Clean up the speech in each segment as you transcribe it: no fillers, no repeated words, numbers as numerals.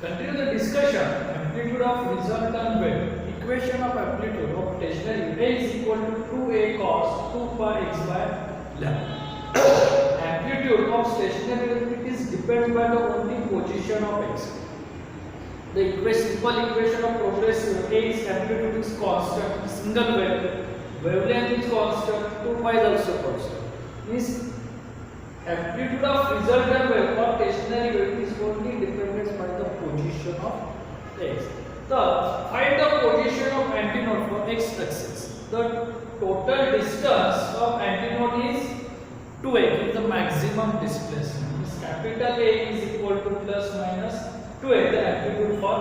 Continue the discussion. Amplitude of resultant wave. Equation of amplitude of stationary A is equal to 2a cos 2 pi x by lambda. Amplitude of stationary wave is dependent by the only position of x. The simple equation of progressive A is amplitude is constant, single wave, wavelength is constant, 2 pi is also constant. Means amplitude of resultant wave or stationary wave is only dependent by the position of x. Find the position of antinode for x axis. The total distance of antinode is 2a, is the maximum displacement. This capital A is equal to plus minus 2a, the amplitude for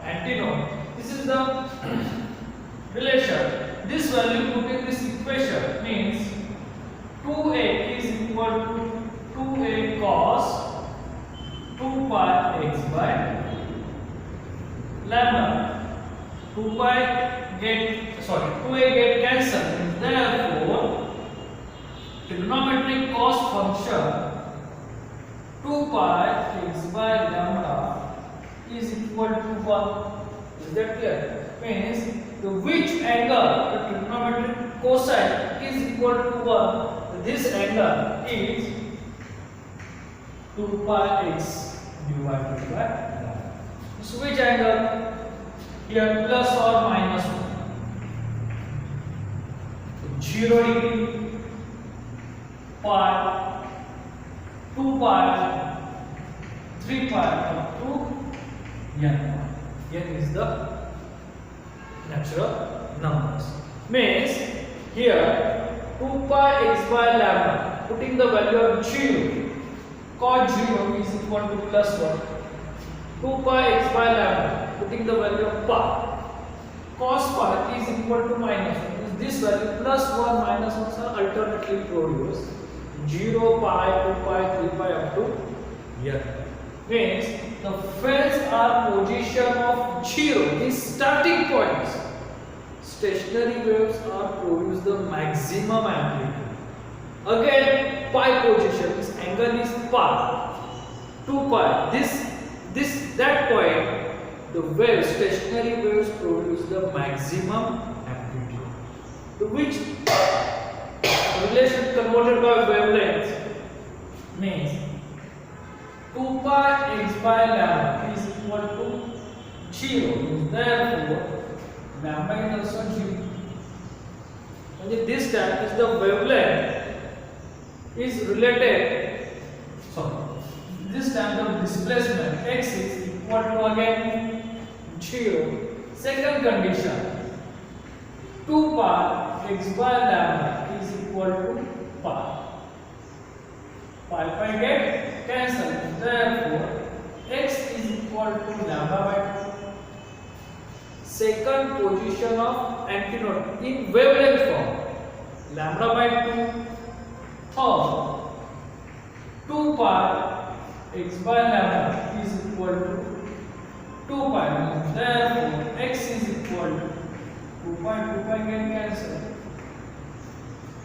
antinode. This is the relation. This value put in this equation means 2a is equal to 2a cos 2 pi x by lambda. 2a get cancelled. Therefore, trigonometric cos function 2 pi x by lambda is equal to 1. Is that clear? Means which angle the trigonometric cosine is equal to 1. This angle is 2 pi x divided by lambda. So which angle? Here plus or minus 1. 0 degree, pi, 2 pi, 3 pi up to n. N is the natural numbers. Means here 2 pi x by lambda, putting the value of 0, cos 0 is equal to plus 1. 2 pi x by lambda, putting the value of pi, cos pi is equal to minus 1. This value plus 1 minus 1 are alternately produced. 0, pi, 2 pi, 3 pi up to n. Means the phase are position of 0, these starting points. Stationary waves are produce the maximum amplitude. Again, pi position, this angle is pi, 2 pi. That point, the waves, stationary waves produce the maximum amplitude. To which relation converted by wavelength means 2 pi x by lambda is equal to 0. Therefore, lambda is also 0. And this time is the wavelength is related. This time the displacement x is equal to again 0. Second condition, 2 pi x by lambda is equal to pi. Pi get cancelled. Therefore, x is equal to lambda by 2. Second position of antinode in wavelength form, lambda by 2. Third, 2 pi x by lambda is equal to 2 pi. Therefore, x is equal to 2 pi get cancelled.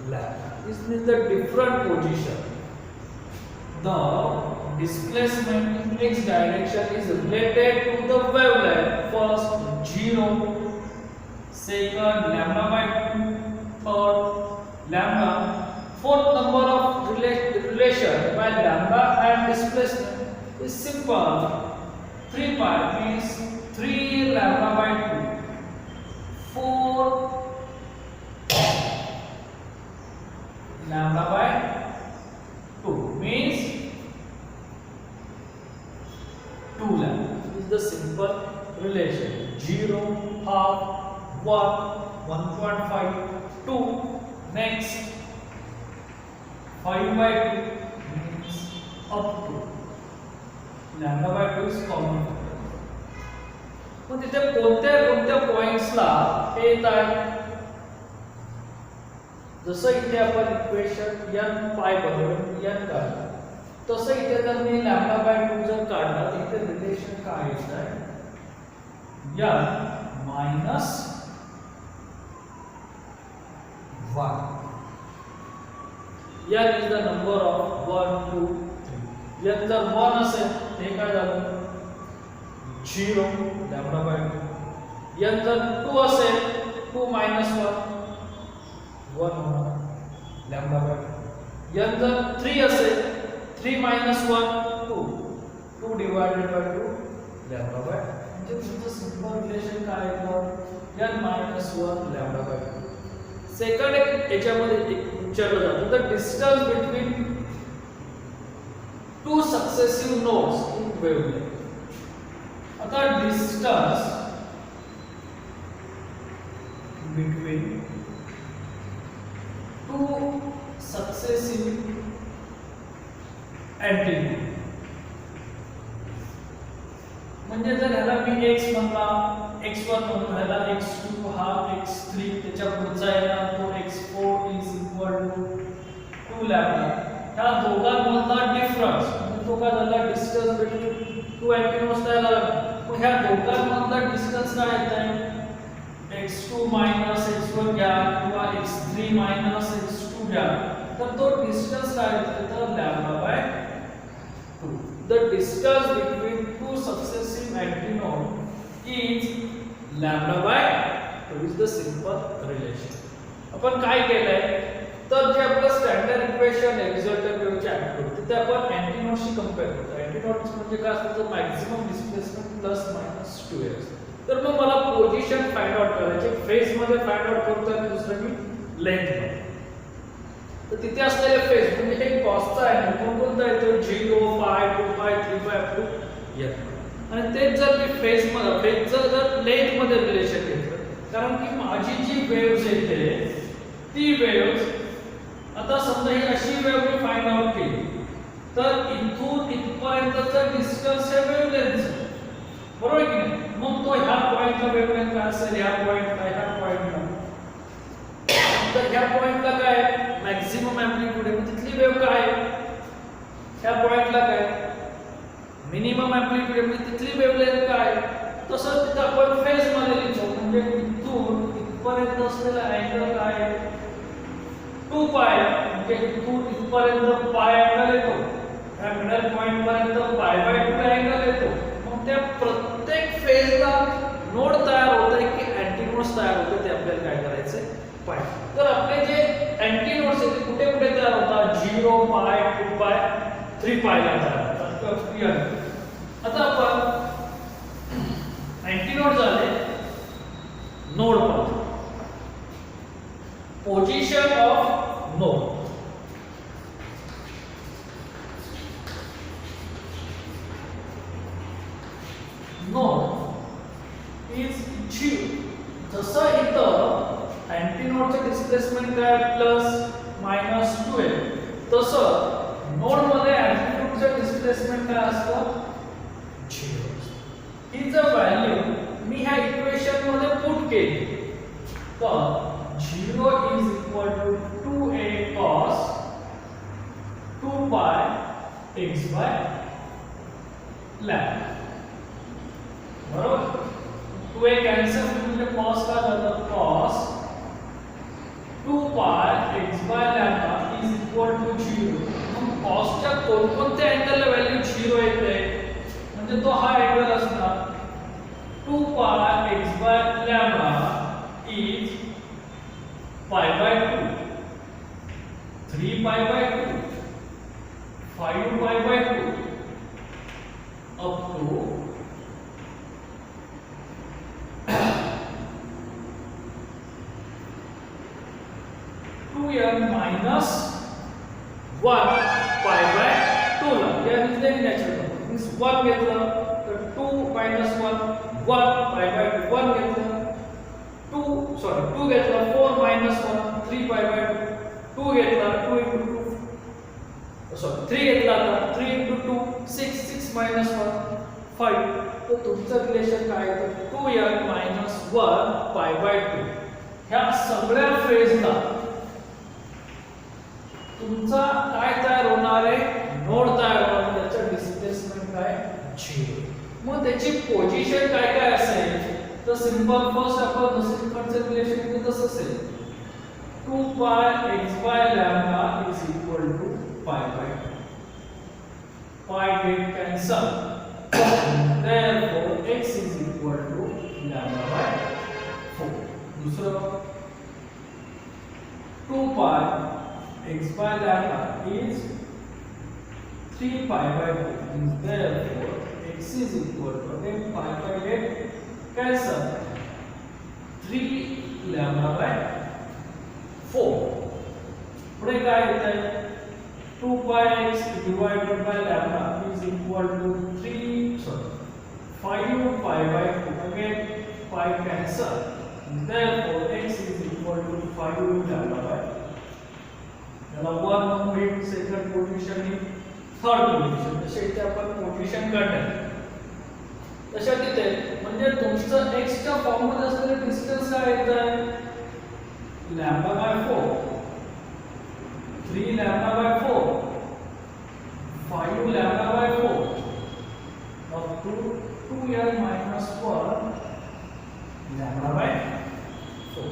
Lambda. This means the different position. The displacement in x direction is related to the wavelength. First 0, second lambda by 2, third lambda. Fourth number of relation by lambda and displacement is simple. 3 pi means 3 lambda by 2, 4 lambda by 2 means 2 lambda. This is the simple relation. 0, half, 1, 1.5, 2. Next 5 by 2 means up to lambda by 2 is common. मग तिथे कोणत्या पॉइंट्सला हे येत आहे? जसं इथे आपण equation n पाय बरोबर n काढलं, तसं इथे जर मी लॅम्बडा बाय 2 जर काढला तर इथे रिलेशन काय येत आहे? n minus 1. n is the number of 1, 2, 3. n जर 1 असेल हे काय झालं? 0 लॅम्बडा बाय 2. n जर 2 असेल 2 minus 1 होणार लॅम्बडा बाय 2. n जर 3 असेल 3 minus 1 2 2 divided by 2 lambda by. म्हणजे तुमचं सिंपल रिलेशन काय येतं n minus 1 lambda by 2. Second एक याच्यामध्ये विचारलं जातं the distance between two successive nodes in wavelength. आता डिस्टन्स बिटवीन टू सक्सेसिव्ह अँटीट्यूड म्हणजे जर ह्याला मी x म्हणला x1 म्हणून ह्याला x2 हा x3 त्याच्या पुढचा येणार तो x4 is equal to 2 lambda. ह्या दोघांमधला डिफरन्स म्हणजे तो काय झाला डिस्टन्स बिटवीन टू अँटीनोड्स तयार झाला. मग ह्या दोघांमधला डिस्टन्स काय येत आहे x2 मायनस x1 घ्या किंवा x3 मायनस x2 घ्या तर तो डिस्टन्स काय येतो तर lambda by 2. The distance between two successive antinodes is lambda by 2 is the simple relation. आपण काय केलंय तर जे आपलं स्टँडर्ड इक्वेशन आहे रिझल्टंट वेव्हचे अँटीनोड तिथे आपण अँटीनोडशी कंपेअर करतो. अँटीनोड्स म्हणजे काय असतं maximum displacement plus minus 2s. तर मग मला पोझिशन फाइंड आउट करायचे फेज मध्ये फाइंड आउट करतोय आणि दुसरं मी लेंथ मध्ये. तर तिथे असलेले फेज म्हणजे हे कॉसचा आहे कोणकोणता येतो 0 5 2 5 3 5 अप टू n. आणि तेच जर मी फेजचं जर लेंथ मध्ये रिलेशन घेतलं कारण की माझी जी वेव्हज येते ती वेव्हज आता समजा ही अशी वेव्ह मी फाइंड आउट केली तर इथून इथपर्यंतचं डिस्टन्स हे वेव्हलेंथचं बरोबर की नाही. मग तो ह्या पॉइंटला वेव्हलेंथ काय असेल ह्या पॉइंटला तर ह्या पॉइंटला काय मॅक्सिमम अँप्लिट्यूड आहे तिथली वेव्ह काय ह्या पॉइंटला काय मिनिमम अँप्लिट्यूड आहे तिथली वेव्हलेंथ काय. तसंच तिथे आपण फेज मध्ये लिहितो म्हणजे इथून इथपर्यंत असलेला अँगल काय 2 पाय म्हणजे इथून इथपर्यंत पाय अँगल येतो ह्या मिडल पॉइंट पर्यंत पाय बाय 2 अँगल येतो. मग त्या प्रत्येक फेजला नोड तयार होतंय की अँटीनोड्स तयार होते ते आपल्याला काय करायचंय पाय. तर आपले जे अँटीनोड्स आहेत ते कुठे कुठे तयार होतात 0 पाय 2 पाय 3 पायला तयार होतात. आता आपण अँटीनोड झाले नोड पाहतो. Position of node node is 0. जसं इथं अँटीनोडचं डिस्प्लेसमेंट काय प्लस मायनस 2 आहे तसं नोड मध्ये अँटीनोडचं डिस्प्लेसमेंट काय असतं 0. ही जर व्हॅल्यू मी ह्या इक्वेशन मध्ये पुट केली तर 0 is equal to 2a cos 2 pi x by lambda बरोबर. 2a कॅन्सल म्हणजे cos काय झालं cos 2 pi x by lambda is equal to 0. मग cos च्या कोणकोणत्या अँगलला व्हॅल्यू 0 येते म्हणजे तो हा अँगल असणार 2 pi x by lambda is pi by 2 3 pi by 2 5 pi by 2 up to 2n minus 1 pi by 2 ला या इथे नॅचरल मीन्स 1 घेतलं तर 2 minus 1 pi by 2 1 घेतलं 2 घेतला 4 minus 1 3 pi by 2 घेतला 2 into 2 3 घेतला आता 3 into 2 6 minus 1 5. तर तुमचं रिलेशन काय आहे 2n minus 1 pi by 2. ह्या सगळ्या फेजला तुमचा काय तयार होणार आहे नोड तयार होणार त्याचं डिस्प्लेसमेंट काय 0. मग त्याची पोझिशन काय काय असेल तर सिंपल फर्स्ट आपण जसं इकडचं रिलेशन आहे तसं असेल 2 pi x by lambda is equal to pi by 2. Pi get cancel. Therefore x equal to lambda by 4. दुसरं 2 pi x by lambda is 3 pi by 2. Therefore x is equal to again pi by 8 cancel 3 lambda by 4. पुढे काय येतंय 2 pi x divided by lambda is equal to 5 pi by 2. Again pi cancel. Therefore x is equal to 5 lambda by. याला 1 mid second position ही third position. तसे इथे आपण position काढणार. तशा तिथे म्हणजे तुमचं x च्या फॉर्म मध्ये असलेले डिस्टन्स काय येतं lambda by 4, 3 lambda by 4, 5 lambda by 4 up to 2l minus 1 lambda by 4.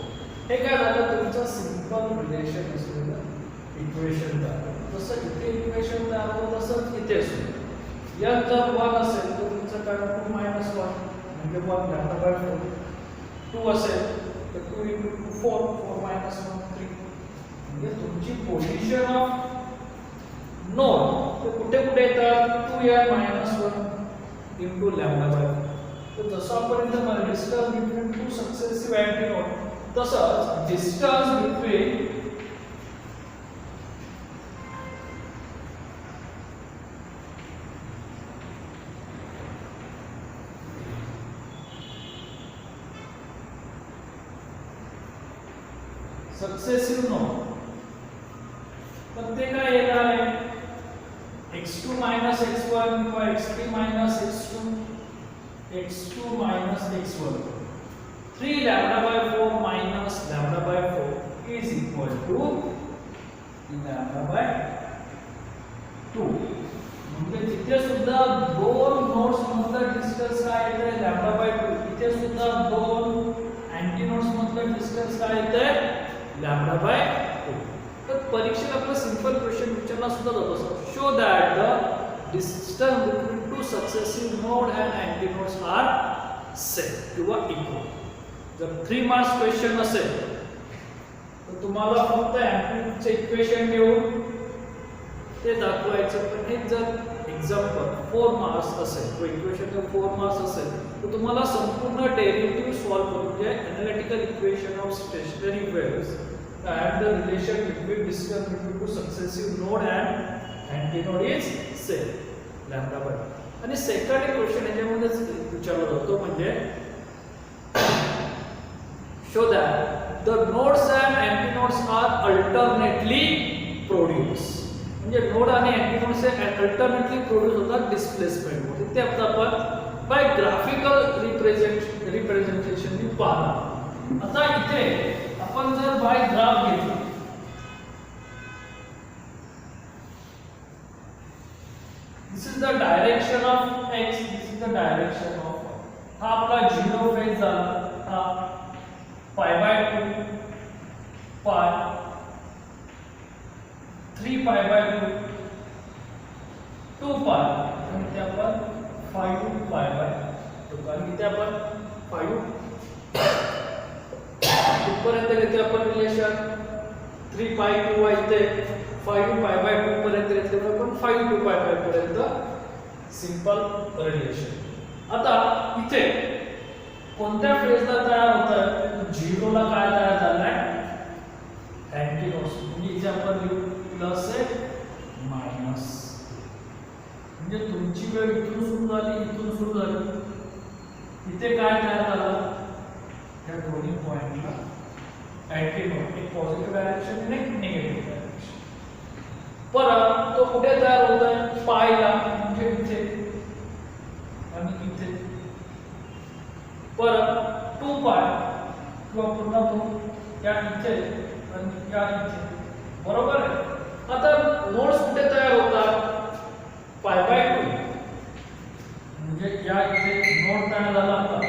हे काय झालं तुमचं सिंपल रिलेशन असलेलं इक्वेशन तयार. जसं इथे इक्वेशन तयार होतं तसंच इथे असतं. यात जर 1 असेल तर तुमचं काय 2 minus 1 म्हणजे 1 लॅम्बडा बाय 4. 2 असेल तर 2 into 2 4, 4 minus 1 3. म्हणजे तुमची पोझिशन ऑफ नोड ते कुठे कुठे येतात 2l minus 1 into lambda by 4. तर जसं आपण इथे मला distance between two successive antinode तसंच डिस्टन्स बिटवीन सक्सेसिव्ह नोड तर ते काय येणार आहे x2 minus x1 किंवा x3 minus x2 x2 minus x1. 3 lambda by 4 minus lambda by 4 is equal to lambda by 2. म्हणजे तिथे सुद्धा दोन नोड्स मधला डिस्टन्स काय येते लॅम्बडा बाय 2. इथे सुद्धा दोन अँटीनोड्स मधला डिस्टन्स काय येते लॅम्बडा बाय 2. तर परीक्षेत आपला सिंपल क्वेश्चन विचारला सुद्धा जातो sir show that the distance between two successive node and antinodes are same किंवा इक्वल. जर 3 मार्क्स क्वेश्चन असेल तर तुम्हाला फक्त अँप्लिट्यूडचे इक्वेशन घेऊन ते दाखवायचं. पण हे जर एक्झाम्पल 4 मार्क्स असेल तो इक्वेशन जर 4 मार्क्स असेल तर तुम्हाला संपूर्ण डेरिव्हेटिव्ह सॉल्व्ह करून म्हणजे analytical equation of stationary waves and the relation between distance between two successive node and antinode is same lambda by. आणि सेकंड क्वेश्चन याच्यामध्येच विचारला जातो म्हणजे show that the nodes and antinodes are alternately produced. म्हणजे node आणि अँटीनोड्स हे alternately produce होतात displacement मध्ये. ते आपण बाय ग्राफिकल रिप्रेझेंटेशन ने पाहणार. आता इथे आपण जर बाय ग्राफ घेतला this is the direction of x, this is the direction of y. हा आपला 0 फेज झाला. हा पाय बाय 2 पाय 3 पाय बाय 2 पाय आणि इथे आपण 5 पाय बाय 2 कारण इथे आपण 5 पर्यंत घेतले आपण रिलेशन 3 पाय किंवा इथे 5 पाय बाय 2 पर्यंत घेतले आपण 5 टू पाय बाय पर्यंत सिंपल रिलेशन. आता इथे कोणत्या फेजला तयार होतं 0 ला काय तयार झालाय अँटीनोड्स. म्हणजे इथे आपण लिहू प्लस आहे मायनस. म्हणजे तुमची वेळ इथून सुरू झाली इथून सुरू झाली. इथे काय तयार झालं या दोन्ही पॉइंटला अँटीनोड एक पॉझिटिव्ह डायरेक्शन आणि एक निगेटिव्ह डायरेक्शन. परत तो कुठे तयार होतोय पायला म्हणजे इथे आणि इथे. परत 2 पाय किंवा पुन्हा तो या इथे आणि या इथे. बरोबर आहे. आता नोड्स कुठे तयार होतात पाय बाय 2 म्हणजे या इथे नोड तयार झाला आपला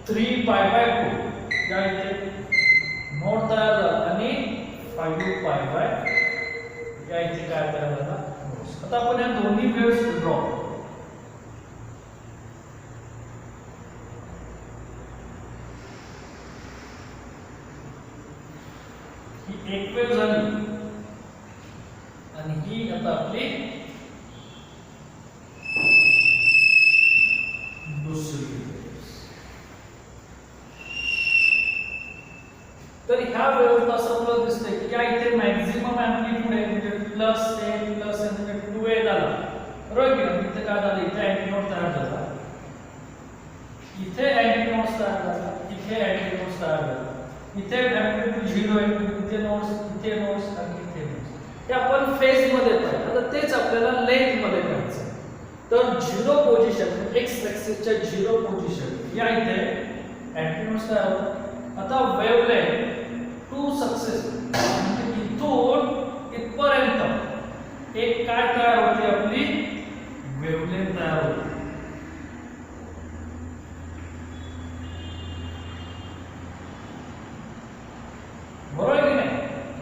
3 पाय बाय 2 या इथे नोड तयार झाला आणि 5 पाय बाय या इथे काय तयार झाला नोड्स. आता आपण या दोन्ही वेव्हज ड्रॉ एक वेव्ह झाली आणि ही आता आपली दुसरी वेव्ह. तर ह्या वेव्हला असं आपल्याला दिसतंय की या इथे मॅक्झिमम अँप्लिट्यूड आहे म्हणजे प्लस ए म्हणजे 2a झाला बरोबर की इथे काय झालं इथे अँटीनोड तयार झाला इथे अँटीनोड तयार झाला इथे अँटीनोड तयार झाला इथे अँप्लिट्यूड 0 आहे इथे नोड्स आणि इथे नोड्स हे आपण फेज मध्ये पाहिलं आता तेच आपल्याला लेंथ मध्ये पाहायचं तर 0 पोझिशन एक्स ऍक्सिसच्या 0 पोझिशन या इथे अँटीनोड तयार होतात आता वेव्हलेंथ टू सक्सेस म्हणजे इथून इथपर्यंत एक काय तयार होते आपली वेव्हलेंथ तयार होते बरोबर की नाही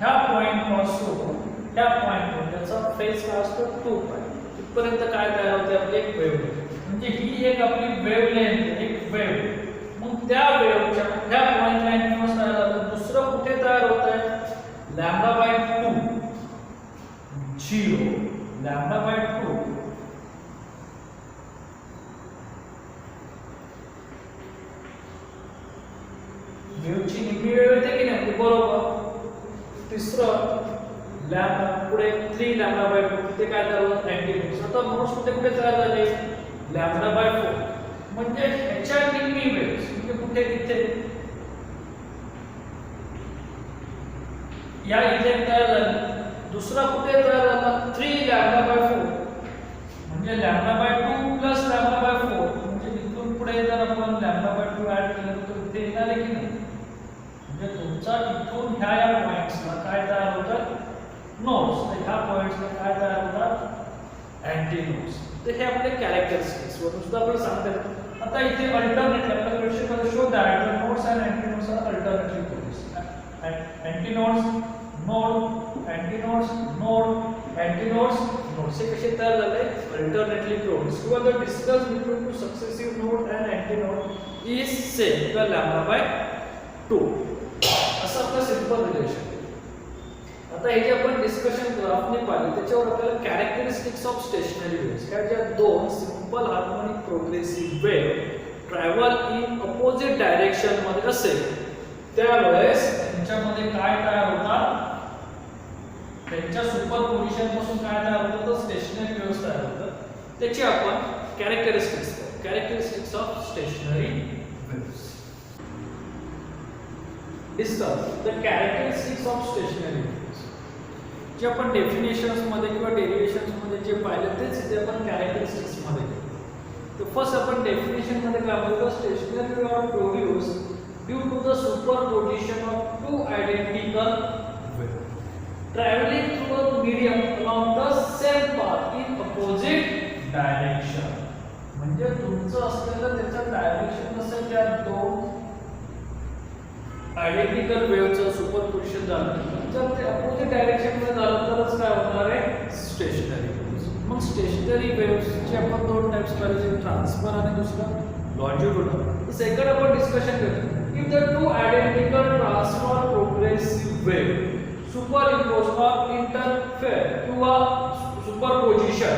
ह्या पॉइंट पासून त्या पॉइंट त्याचा फेज काय असतो 2 पॉइंट इथपर्यंत काय तयार होते आपली एक वेव्हलेंथ म्हणजे ही एक आपली वेव्हलेंथ एक वेव्ह मग त्या वेव्हच्या ह्या पॉइंटला अँटीनोड तयार झालं दुसरं कुठे तयार होत आहे λ/2 0 λ/2 वेव्हची निम्मी वेव्ह येते की नाही बरोबर तिसरं लॅम्बडा पुढे 3 λ/2 तिथे काय झालं अँटीनोड आता नोड्स कुठे तयार झाले λ/4 म्हणजे ह्याच्या निम्मी वेव्ह म्हणजे कुठे तिथे या इथे तयार झाली दुसरा कुठे तयार झाला 3 λ/4 म्हणजे λ/2 प्लस λ/4 म्हणजे इथून पुढे जर आपण λ/2 ऍड केलं तर इथे येणार आहे की नाही म्हणजे तुमचा इथून ह्या या पॉइंट्सला काय तयार होतात नोड्स तर ह्या पॉइंट्सला काय तयार होतात अँटीनोड्स तर हे आपले कॅरेक्टरिस्टिक्स वरून सुद्धा आपण सांगतात आता इथे अल्टरनेटली आपल्याला क्वेश्चन मध्ये show that the nodes and antinodes are alternately produced antinodes node antinodes node antinodes nodes हे कसे तयार झाले अल्टरनेटली प्रोड्यूस्ड किंवा the distance between two successive node and antinode is same किंवा λ/2 असं आपलं सिंपल रिलेशन आता हे जे आपण डिस्कशन ग्राफने पाहिले त्याच्यावर आपल्याला कॅरेक्टरिस्टिक्स ऑफ स्टेशनरी वेव्हज काय ज्या दोन simple harmonic progressive wave travel in opposite direction मध्ये असेल त्यावेळेस त्यांच्यामध्ये काय तयार होतात त्यांच्या सुपरपोजिशन पासून काय तयार होतं तर स्टेशनरी वेव्हज तयार होतात त्याची आपण characteristics of stationary waves discuss the characteristics of stationary waves जे आपण डेफिनेशन्स मध्ये किंवा डेरिव्हेशन्स मध्ये जे पाहिलं तेच इथे आपण कॅरेक्टरिस्टिक्स मध्ये तर फर्स्ट आपण डेफिनेशन मध्ये काय बोलतो stationary wave are produced due to the superposition of two identical wave travelling through a medium along the same path in opposite direction म्हणजे तुमचं असलेलं त्याचं डायरेक्शन असेल त्या दोन आयडेंटिकल वेव्हचं सुपरपोजिशन झालं जर ते अपोजिट डायरेक्शन मध्ये झालं तरच काय होणार आहे स्टेशनरी वेव्हज मग स्टेशनरी वेव्हजचे आपण दोन टाइप्स पाहिले ट्रान्सफर आणि दुसरा लॉन्जिट्युडल सेकंड आपण डिस्कशन करतो if the two identical transfer progressive wave superimpose or interfere किंवा superposition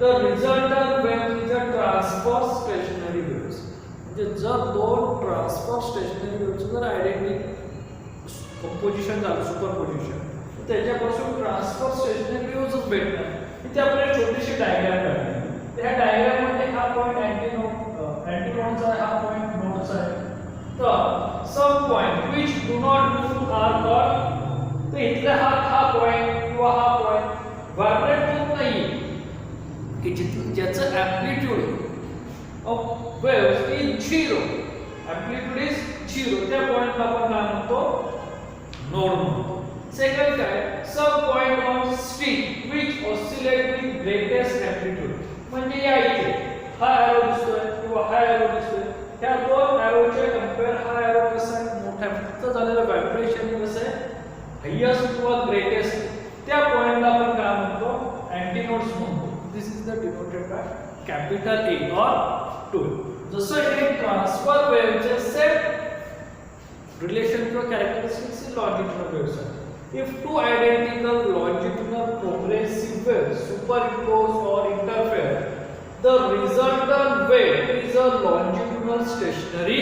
the resultant wave is a transfer stationary waves म्हणजे जर दोन ट्रान्सफर स्टेशनरी वेव्हचं जर आयडेंटिकल कंपोजिशन झालं सुपरपोजिशन तर त्याच्यापासून ट्रान्सफर स्टेशनरी वेव्हच भेटणार इथे आपल्याला छोटीशी डायग्राम काढली त्या डायग्राम मध्ये हा पॉइंट अँटीनोडचा आहे हा पॉइंट नोडचा आहे तर some point which do not move are called तो इथला हा पॉइंट किंवा हा पॉइंट व्हायब्रेट होत नाही की ज्याचं amplitude of waves is 0 amplitude is 0 त्या पॉइंटला आपण काय म्हणतो नोड म्हणतो सेकंड काय such point on string which oscillate with greatest amplitude म्हणजे या इथे हा एरो दिसतोय किंवा हा एरो दिसतोय त्या दोन एरोच्या कंपेअर हा एरो कसा आहे मोठा फक्त झालेलं व्हायब्रेशन कसं आहे हायेस्ट किंवा ग्रेटेस्ट त्या पॉइंटला आपण काय म्हणतो अँटीनोड्स म्हणतो this is the denoted by capital A और 2 जसं हे ट्रान्सफर वेव्हचे सेम रिलेशन किंवा characteristics longitudinal waves If two identical longitudinal progressive waves superimpose or interfere, the resultant wave is a longitudinal stationary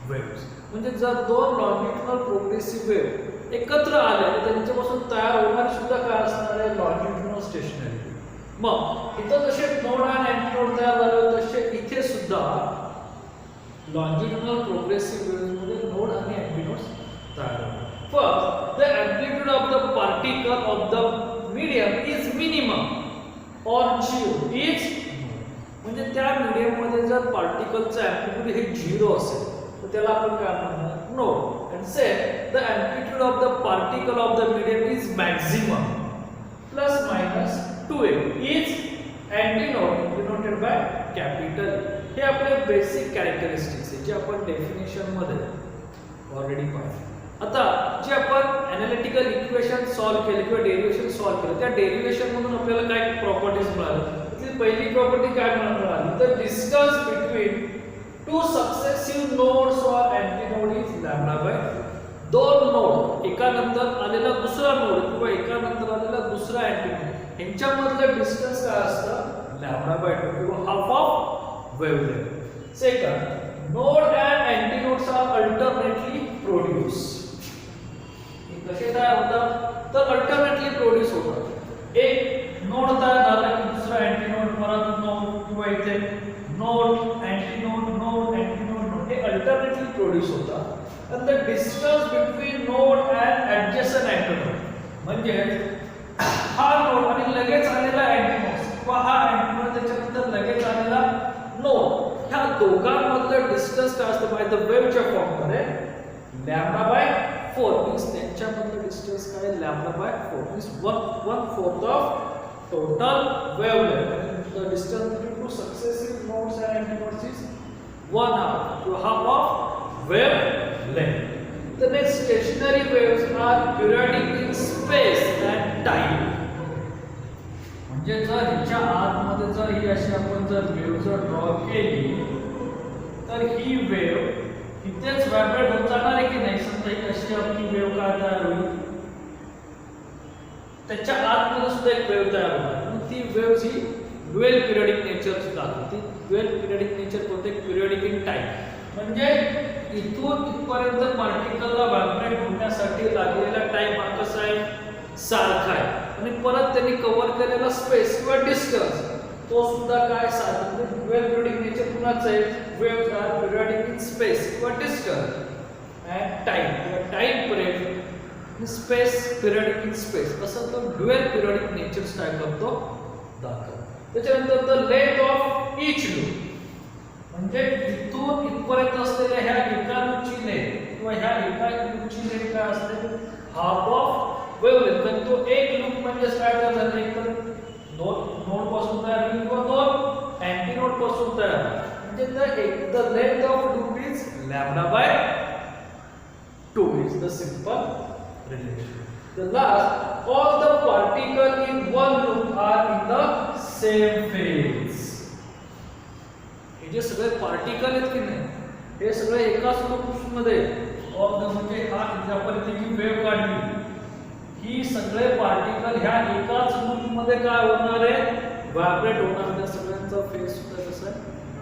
waves. म्हणजे जर दोन longitudinal progressive wave एकत्र आले तर त्यांच्यापासून तयार होणारी सुद्धा काय असणार आहे, longitudinal stationary. मग इथं जसे नोड आणि अँटीनोड तयार झाले तसे इथे सुद्धा longitudinal progressive waves मध्ये नोड आणि अँटीनोड्स तयार होतात. First, the amplitude of the particle of the medium is minimum or zero is म्हणजे त्या मीडियम मध्ये जर पार्टिकलचा अँप्लिट्यूड हे 0 असेल तर त्याला आपण काय म्हणणार, node. And say the amplitude of the particle of the medium is maximum plus minus 2a is antinode denoted by capital A. हे आपले बेसिक कॅरेक्टरिस्टिक्स आहे जे आपण डेफिनेशन मध्ये ऑलरेडी पाहिलं. आता जे आपण एनालिटिकल इक्वेशन सॉल्व्ह केले किंवा डेरिव्हेशन सॉल्व्ह केलं त्या डेरिव्हेशन मधून आपल्याला काय प्रॉपर्टीज मिळाल्या. त्यातली पहिली प्रॉपर्टी काय मिळाली, तर distance between two successive nodes or antinode is lambda by. दोन नोड एका नंतर आलेला दुसरा नोड किंवा एका नंतर आलेला दुसरा अँटीनोड यांच्यामधलं डिस्टन्स काय असतं, लॅम्बडा बाय 2 किंवा half of wavelength. Second, node and antinodes are alternately produce. कसे तयार होतात, तर अल्टरनेटली प्रोड्यूस होतात. एक नोड तयार झाला की दुसरा अँटीनोड, परत नोड किंवा इथे node antinode node antinode node हे अल्टरनेटली प्रोड्यूस होतात. and the distance between node and adjacent antinode म्हणजे हा नोड आणि लगेच आलेला अँटीनोड किंवा हा अँटीनोड त्याच्यानंतर लगेच आलेला नोड ह्या दोघांमधलं डिस्टन्स काय असतं बाय द वेव्हच्या फॉर्म मध्ये लॅम्बडा बाय 4 मीन्स त्यांच्यामधलं डिस्टन्स काय, lambda by 4 means 1/4 of total wavelength. The distance between two successive nodes and antinodes is 1/2 of wavelength. The next, stationary waves are periodic in space and time. म्हणजे जर ह्याच्या आतमध्ये जर ही अशी आपण जर वेव्ह जर ड्रॉ केली तर ही वेव्ह इथेच व्हायब्रेट होत जाणार आहे की नाही. समजा ही अशी आपली वेव्ह काय तयार होईल, त्याच्या आतमध्ये सुद्धा एक वेव्ह तयार होणार. ती वेव्ह ही ड्युअल पिरियडिक नेचरची दाखवते. ड्युअल पिरियडिक नेचर कोणते, पिरियडिक इन टाइम. म्हणजे इथून इथपर्यंत पार्टिकलला व्हायब्रेट होण्यासाठी लागलेला टाइम हा कसा आहे, सारखा आहे. आणि परत त्यांनी कव्हर केलेला स्पेस किंवा डिस्टन्स तो सुद्धा काय सारखा. म्हणजे ड्युअल पिरियडिक नेचर कुणाचं आहे, wave are periodic in space किंवा डिस्टन्स अँड टाइम किंवा time period space periodic in space असं तो ड्युअल पिरियडिक नेचर्स काय करतो, दाखवतो. त्याच्यानंतर the length of each loop म्हणजे इथून इथपर्यंत असलेल्या ह्या एका लूपची लेंथ किंवा ह्या एका लूपची लेंथ काय असते, हाफ ऑफ वेव्हलेंथ. तर तो एक लूप म्हणजे काय तयार झालं, एक तर नोड पासून तयार होईल किंवा दोन अँटीनोड पासून तयार. म्हणजे the length of loop is lambda by 2 is the simple relation. The last, all the particles in one loop are in the same phase. हे जे सगळे पार्टिकल आहेत की नाही हे सगळे एकाच लूप मध्ये ऑल द म्हणजे हा आपण जी वेव्ह काढली ही सगळे पार्टिकल ह्या एकाच लूप मध्ये काय होणार आहे, व्हायब्रेट होणार. त्या सगळ्यांचा फेज सुद्धा कसा आहे,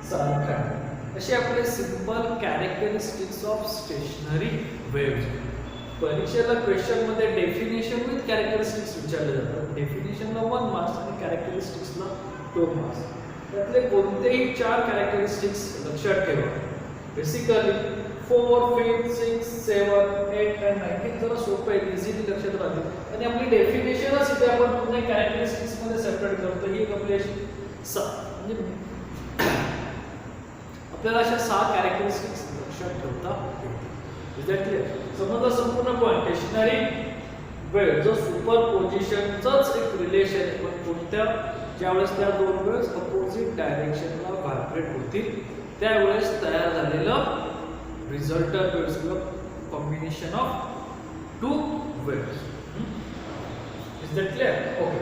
सारखा आहे. असे आपले simple characteristics of stationary waves. परीक्षेला क्वेश्चन मध्ये डेफिनेशन विथ कॅरेक्टरिस्टिक्स विचारले जातात. डेफिनेशनला 1 मार्क्स आणि कॅरेक्टरिस्टिक्सला 2 मार्क्स. त्यातले कोणतेही 4 कॅरेक्टरिस्टिक्स लक्षात ठेवा. बेसिकली 4, 5, 6, 7, 8 आणि 9 हे जरा सोपं आहे, इझिली लक्षात राहते. आणि आपली डेफिनेशनच इथे आपण पूर्ण कॅरेक्टरिस्टिक्स मध्ये सेपरेट करतो. ही आपली अशी म्हणजे आपल्याला अशा 6 कॅरेक्टरिस्टिक्स लक्षात ठेवता येतात. Is that clear? समजा संपूर्ण पॉइंट स्टेशनरी वेव्ह जो सुपरपोजिशनचंच एक रिलेशन आहे. पण कोणत्या ज्यावेळेस त्या दोन वेव्हज अपोजिट डायरेक्शनला व्हायब्रेट होतील त्यावेळेस तयार झालेलं रिझल्टंट वेव्हज किंवा combination of 2 waves. Is that clear? Okay.